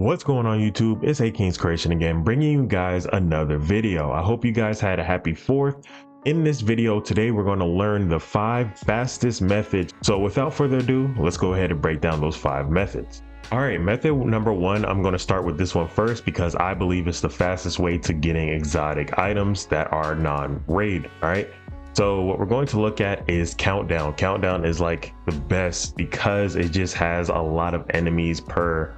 What's going on YouTube? It's AKingsCreation again, bringing you guys another video. I hope you guys had a happy 4th. In this video today, we're going to learn the 5 fastest methods. So without further ado, let's go ahead and break down those 5 methods. All right, method number 1, I'm going to start with this one first because I believe it's the fastest way to getting exotic items that are non-raid. All right. So what we're going to look at is countdown. Countdown is like the best because it just has a lot of enemies per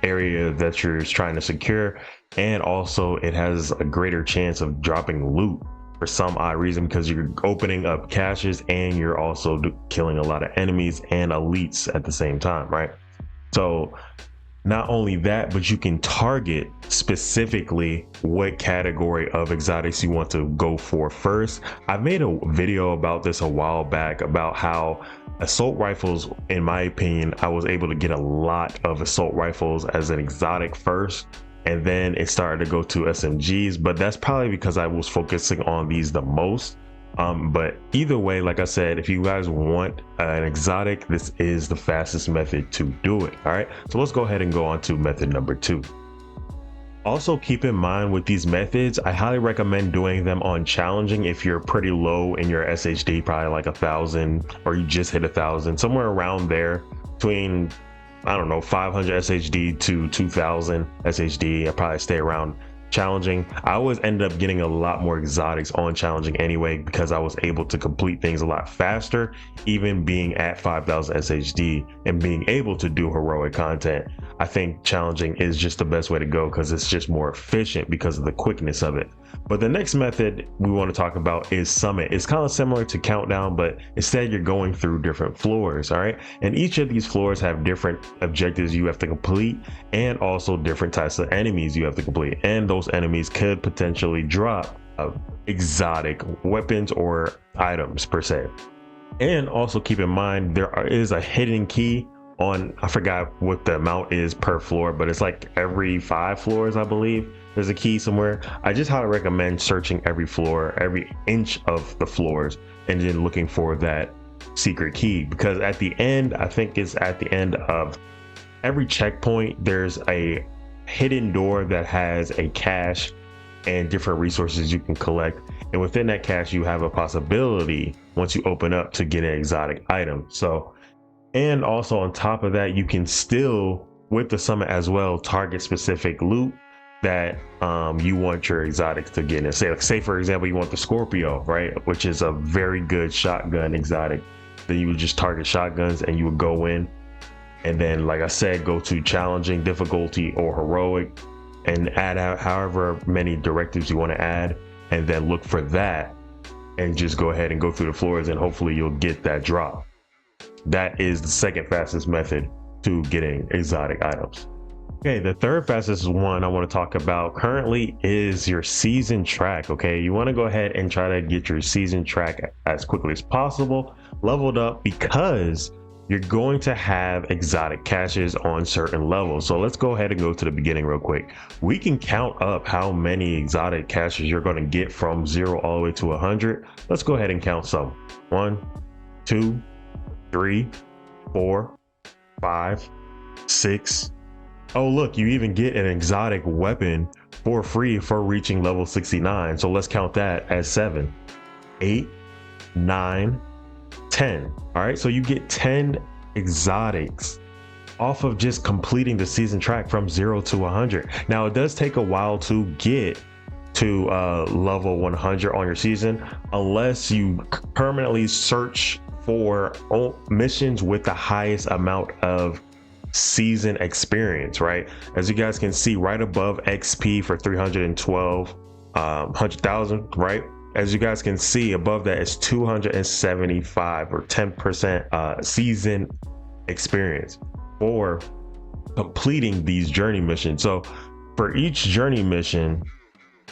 area that you're trying to secure, and also it has a greater chance of dropping loot for some odd reason because you're opening up caches and you're also killing a lot of enemies and elites at the same time, right? So not only that, but you can target specifically what category of exotics you want to go for first. I made a video about this a while back about how assault rifles, in my opinion, I was able to get a lot of assault rifles as an exotic first, and then it started to go to SMGs, but that's probably because I was focusing on these the most. But either way, like I said, if you guys want an exotic, this is the fastest method to do it. All right, so let's go ahead and go on to method number 2. Also keep in mind with these methods, I highly recommend doing them on challenging if you're pretty low in your SHD, probably like 1,000, or you just hit 1,000, somewhere around there between, I don't know, 500 SHD to 2,000 SHD. I probably stay around challenging. I always ended up getting a lot more exotics on challenging anyway because I was able to complete things a lot faster, even being at 5,000 SHD and being able to do heroic content. I think challenging is just the best way to go because it's just more efficient because of the quickness of it. But the next method we want to talk about is summit. It's kind of similar to countdown, but instead you're going through different floors. All right, and each of these floors have different objectives you have to complete and also different types of enemies you have to complete, and those enemies could potentially drop exotic weapons or items per se. And also keep in mind there is a hidden key on, I forgot what the amount is per floor, but it's like every 5 floors, I believe there's a key somewhere. I just highly recommend searching every floor, every inch of the floors, and then looking for that secret key, because at the end, I think it's at the end of every checkpoint, there's a hidden door that has a cache and different resources you can collect, and within that cache you have a possibility once you open up to get an exotic item. So, and also on top of that, you can still with the summit as well target specific loot that you want your exotics to get in. Say for example you want the Scorpio, right, which is a very good shotgun exotic. Then you would just target shotguns and you would go in, and then like I said, go to challenging difficulty or heroic and add out however many directives you want to add, and then look for that and just go ahead and go through the floors, and hopefully you'll get that drop. That is the second fastest method to getting exotic items. Okay, the third fastest one I want to talk about currently is your season track. Okay, you want to go ahead and try to get your season track as quickly as possible leveled up, because you're going to have exotic caches on certain levels. So let's go ahead and go to the beginning real quick. We can count up how many exotic caches you're going to get from 0 all the way to 100. Let's go ahead and count some. 1, 2, 3, 4, 5, 6. Oh, look, you even get an exotic weapon for free for reaching level 69. So let's count that as 7, 8, 9, 10. All right, so you get 10 exotics off of just completing the season track from 0 to 100. Now, it does take a while to get to level 100 on your season, unless you permanently search for missions with the highest amount of season experience, right? As you guys can see right above XP for 312 100,000, right? As you guys can see above that is 275 or 10% season experience for completing these journey missions. So for each journey mission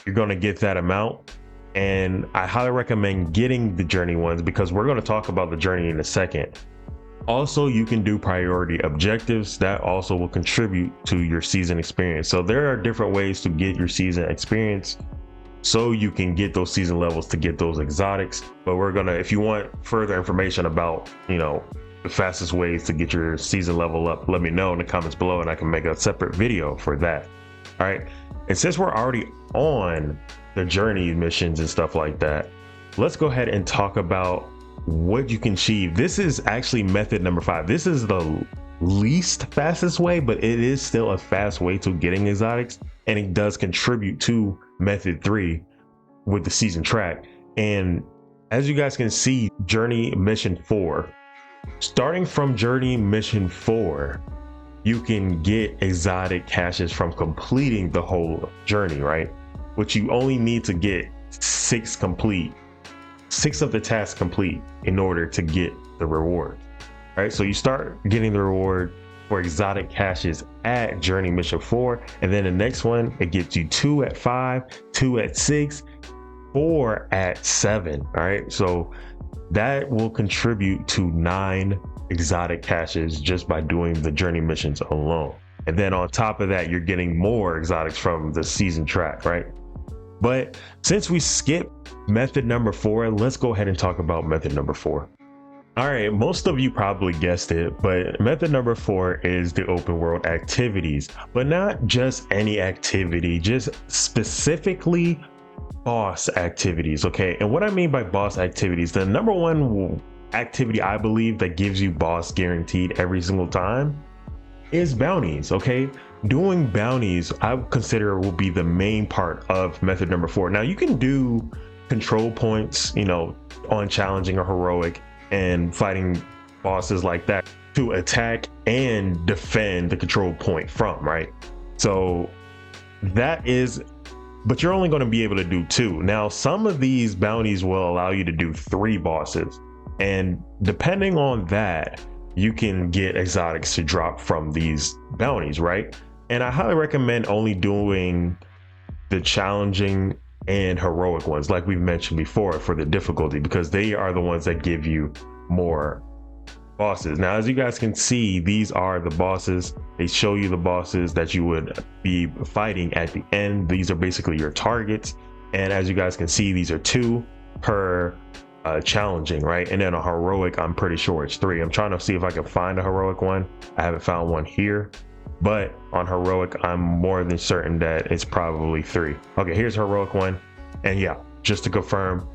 you're going to get that amount, and I highly recommend getting the journey ones because we're going to talk about the journey in a second. Also, you can do priority objectives that also will contribute to your season experience. So there are different ways to get your season experience so you can get those season levels to get those exotics. But we're gonna, if you want further information about, the fastest ways to get your season level up, let me know in the comments below and I can make a separate video for that. All right, and since we're already on the journey missions and stuff like that, let's go ahead and talk about what you can achieve. This is actually method number 5. This is the least fastest way, but it is still a fast way to getting exotics, and it does contribute to method 3 with the season track. And as you guys can see, journey mission 4, starting from journey mission 4, you can get exotic caches from completing the whole journey, right? Which you only need to get 6 of the tasks complete in order to get the reward. All right, so you start getting the reward for exotic caches at journey mission 4, and then the next one, it gets you 2 at 5, 2 at 6, 4 at 7. All right, so that will contribute to 9 exotic caches just by doing the journey missions alone. And then on top of that, you're getting more exotics from the season track, right? But since we skipped method number 4, let's go ahead and talk about method number 4. All right, most of you probably guessed it, but method number 4 is the open world activities, but not just any activity, just specifically boss activities. Okay, and what I mean by boss activities, the number one activity I believe that gives you boss guaranteed every single time is bounties. Okay, doing bounties I consider will be the main part of method number 4. Now you can do control points, you know, on challenging or heroic and fighting bosses like that to attack and defend the control point from, right? So that is, but you're only going to be able to do 2. Now some of these bounties will allow you to do 3 bosses, and depending on that you can get exotics to drop from these bounties, right? And I highly recommend only doing the challenging and heroic ones like we've mentioned before for the difficulty, because they are the ones that give you more bosses. Now as you guys can see, these are the bosses. They show you the bosses that you would be fighting at the end. These are basically your targets, and as you guys can see, these are 2 per challenging, right? And then a heroic, I'm pretty sure it's 3. I'm trying to see if I can find a heroic one. I haven't found one here, but on heroic I'm more than certain that it's probably 3. Okay, here's heroic one, and yeah, just to confirm,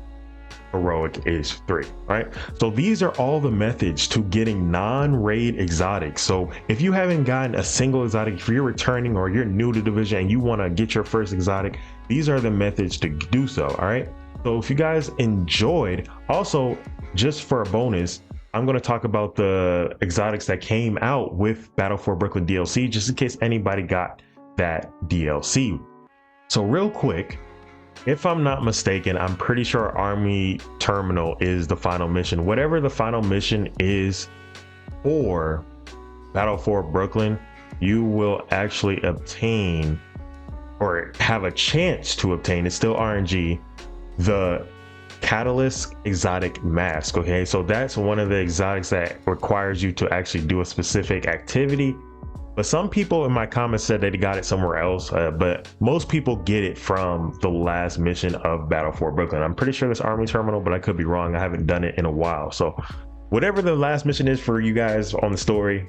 heroic is 3. Right, so these are all the methods to getting non-raid exotics. So if you haven't gotten a single exotic, if you're returning or you're new to division and you want to get your first exotic, these are the methods to do so. All right, so if you guys enjoyed, also just for a bonus, I'm going to talk about the exotics that came out with Battle for Brooklyn DLC, just in case anybody got that DLC. So real quick, if I'm not mistaken, I'm pretty sure Army Terminal is the final mission. Whatever the final mission is for Battle for Brooklyn, you will actually obtain, or have a chance to obtain, it's still RNG, the Catalyst exotic mask. Okay, so that's one of the exotics that requires you to actually do a specific activity, but some people in my comments said that they got it somewhere else, but most people get it from the last mission of Battle for Brooklyn. I'm pretty sure it's Army Terminal, but I could be wrong. I haven't done it in a while. So whatever the last mission is for you guys on the story,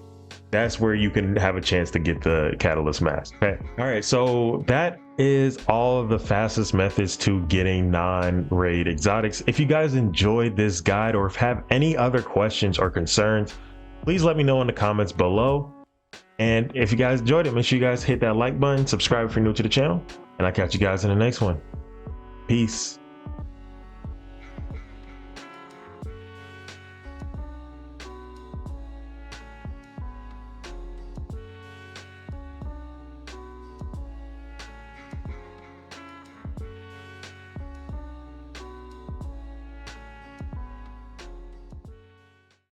that's where you can have a chance to get the Catalyst mask. Okay, all right, so that is all of the fastest methods to getting non-raid exotics. If you guys enjoyed this guide or have any other questions or concerns, please let me know in the comments below. And if you guys enjoyed it, make sure you guys hit that like button, subscribe if you're new to the channel, and I'll catch you guys in the next one. Peace.